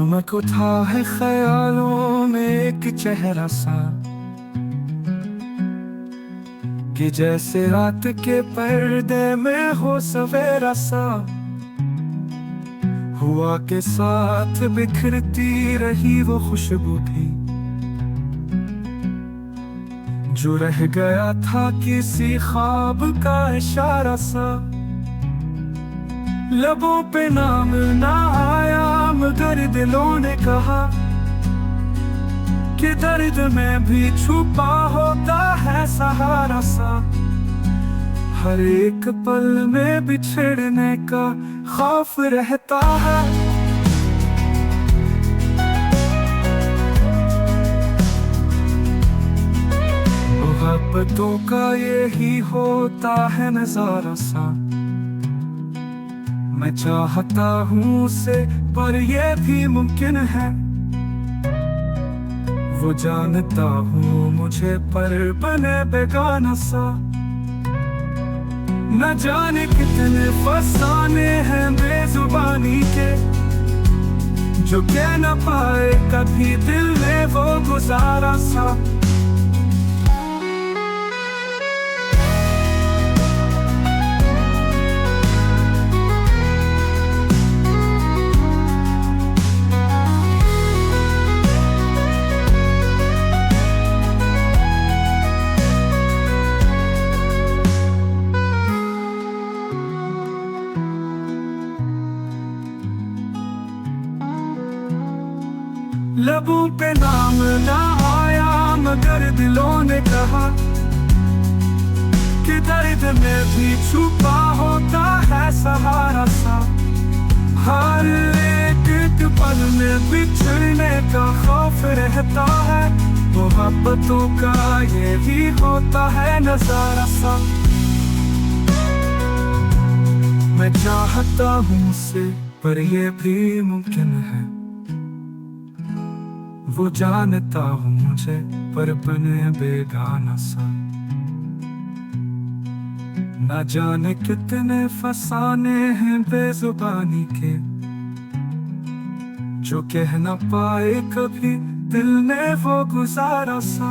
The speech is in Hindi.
चमक उठा है ख्यालों में एक चेहरा सा, कि जैसे रात के पर्दे में हो सवेरा सा। हुआ के साथ बिखरती रही वो खुशबू थी, जो रह गया था किसी ख्वाब का इशारा सा। लबों पे नाम ना आया मगर दिलों ने कहा कि दर्द में भी छुपा होता है सहारा सा। हर एक पल में बिछड़ने का खौफ रहता है, मोहब्बतों का यही होता है नजारा सा। मैं चाहता हूँ उसे पर ये भी मुमकिन है, वो जानता हूँ मुझे पर बने बेगाना सा। न जाने कितने फसाने हैं बेजुबानी के, जो कह न पाए कभी दिल में वो गुजारा सा। लबों पे नाम ना आया मगर दिलों ने कहा कि दर्द में भी छुपा होता है सहारा सा। हर एक पल में बिछड़ने का खौफ रहता है, मोहब्बतों का ये भी होता है नजारा सा। मैं चाहता हूँ उसे पर ये भी मुमकिन है, वो जानता हूँ मुझे पर बने बेगाना सा। न जाने कितने फसाने हैं बेजुबानी के, जो कह न पाए कभी दिल ने वो गुजारा सा।